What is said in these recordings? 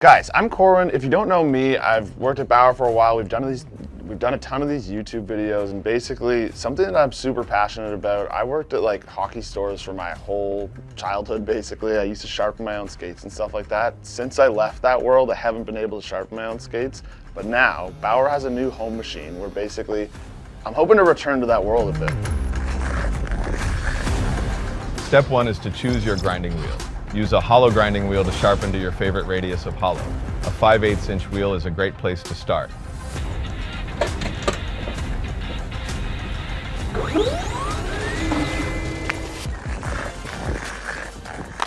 Guys, I'm Corwin. If you don't know me, I've worked at BAUER for a while. We've done a ton of these YouTube videos, and basically something that I'm super passionate about. I worked at like hockey stores for my whole childhood, basically. I used to sharpen my own skates and stuff like that. Since I left that world, I haven't been able to sharpen my own skates, but now BAUER has a new home machine where basically I'm hoping to return to that world a bit. Step one is to choose your grinding wheel. Use a hollow grinding wheel to sharpen to your favorite radius of hollow. A 5/8 inch wheel is a great place to start.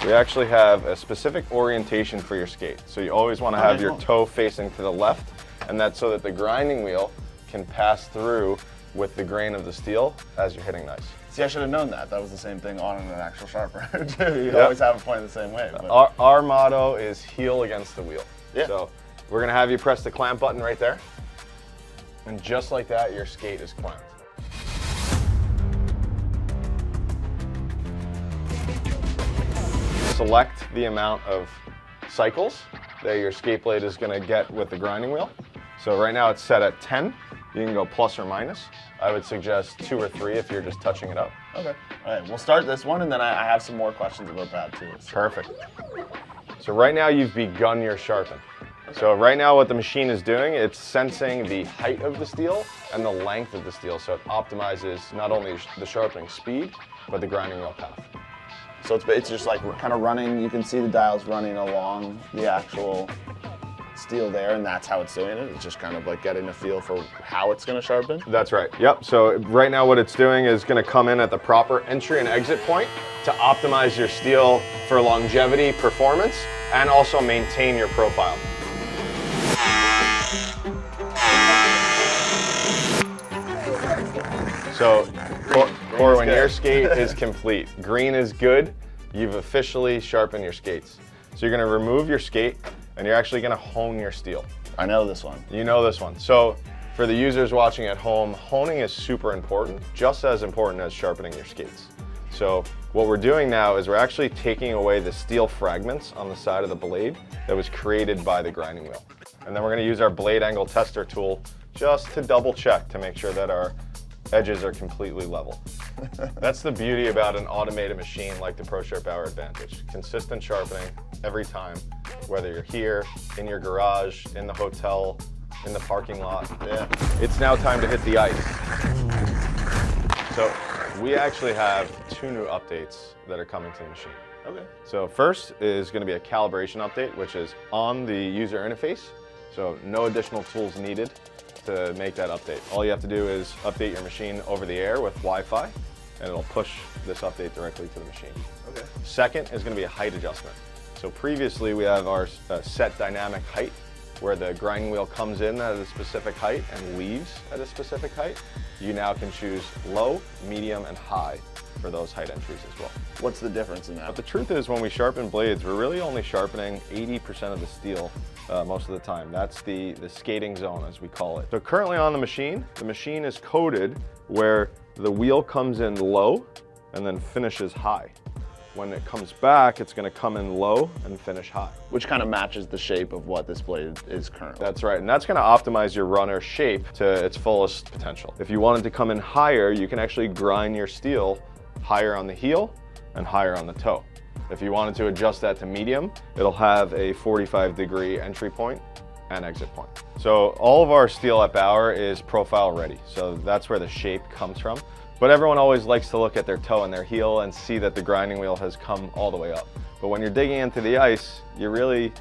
We actually have a specific orientation for your skate. So you always want to have your toe facing to the left, and that's so that the grinding wheel can pass through with the grain of the steel as you're hitting nice. See, I should have known that. That was the same thing on an actual sharpener too. You always have it pointing the same way. But Our motto is heel against the wheel. Yeah. So we're gonna have you press the clamp button right there. And just like that, your skate is clamped. Select the amount of cycles that your skate blade is gonna get with the grinding wheel. So right now it's set at 10. You can go plus or minus. I would suggest 2 or 3 if you're just touching it up. Okay. All right, we'll start this one, and then I have some more questions about that too. So. Perfect. So right now you've begun your sharpen. Okay. So right now what the machine is doing, it's sensing the height of the steel and the length of the steel. So it optimizes not only the sharpening speed, but the grinding wheel path. So it's just like kind of running, you can see the dials running along the actual steel there, and that's how it's doing it. It's just kind of like getting a feel for how it's going to sharpen. That's right. Yep. So right now what it's doing is going to come in at the proper entry and exit point to optimize your steel for longevity, performance, and also maintain your profile. So when your skate is complete, green is good, you've officially sharpened your skates. So you're going to remove your skate, and you're actually going to hone your steel. I know this one. You know this one. So for the users watching at home, honing is super important, just as important as sharpening your skates. So what we're doing now is we're actually taking away the steel fragments on the side of the blade that was created by the grinding wheel. And then we're going to use our blade angle tester tool just to double check to make sure that our edges are completely level. That's the beauty about an automated machine like the PROSHARP BAUER ADVANTEDGE. Consistent sharpening every time, whether you're here, in your garage, in the hotel, in the parking lot. Yeah. It's now time to hit the ice. So we actually have 2 new updates that are coming to the machine. Okay. So first is going to be a calibration update, which is on the user interface. So no additional tools needed to make that update. All you have to do is update your machine over the air with Wi-Fi, and it'll push this update directly to the machine. Okay. Second is going to be a height adjustment. So previously we have our set dynamic height, where the grinding wheel comes in at a specific height and leaves at a specific height. You now can choose low, medium, and high for those height entries as well. What's the difference in that? But the truth is, when we sharpen blades, we're really only sharpening 80% of the steel most of the time. That's the skating zone, as we call it. So currently on the machine is coded where the wheel comes in low and then finishes high. When it comes back, it's going to come in low and finish high. Which kind of matches the shape of what this blade is currently. That's right, and that's going to optimize your runner shape to its fullest potential. If you wanted to come in higher, you can actually grind your steel higher on the heel and higher on the toe. If you wanted to adjust that to medium, it'll have a 45-degree entry point and exit point. So all of our steel at BAUER is profile ready. So that's where the shape comes from. But everyone always likes to look at their toe and their heel and see that the grinding wheel has come all the way up. But when you're digging into the ice, you're really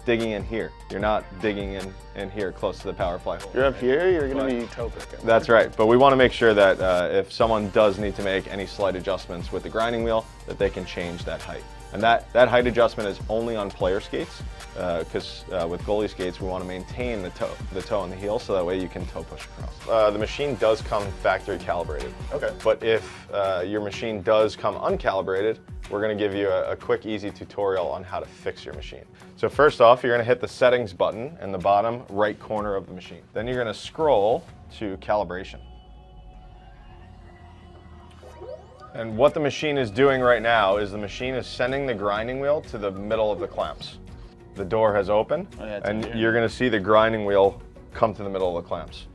digging in here. You're not digging in here close to the power fly hole. You're up here, you're going to be toe picking. That's right, but we want to make sure that if someone does need to make any slight adjustments with the grinding wheel, that they can change that height. And that height adjustment is only on player skates, because with goalie skates, we want to maintain the toe and the heel, so that way you can toe push across. The machine does come factory calibrated. Okay. But if your machine does come uncalibrated, we're going to give you a quick, easy tutorial on how to fix your machine. So first off, you're going to hit the settings button in the bottom right corner of the machine. Then you're going to scroll to calibration. And what the machine is doing right now is the machine is sending the grinding wheel to the middle of the clamps. the door has opened, and you're going to see the grinding wheel come to the middle of the clamps.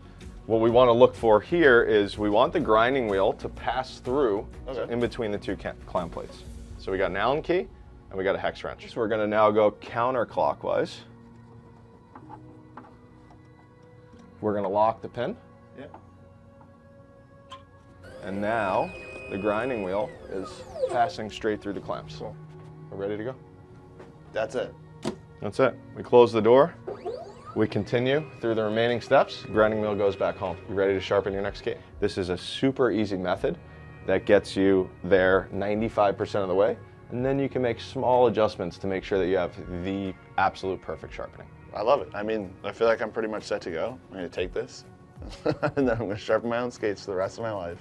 What we want to look for here is we want the grinding wheel to pass through in between the two clamp plates. So we got an Allen key and we got a hex wrench. So we're going to now go counterclockwise. We're going to lock the pin. Yeah. And now the grinding wheel is passing straight through the clamps. Cool. We're ready to go. That's it. That's it. We close the door. We continue through the remaining steps. The grinding wheel goes back home. You ready to sharpen your next skate? This is a super easy method that gets you there 95% of the way. And then you can make small adjustments to make sure that you have the absolute perfect sharpening. I love it. I mean, I feel like I'm pretty much set to go. I'm going to take this and then I'm going to sharpen my own skates for the rest of my life.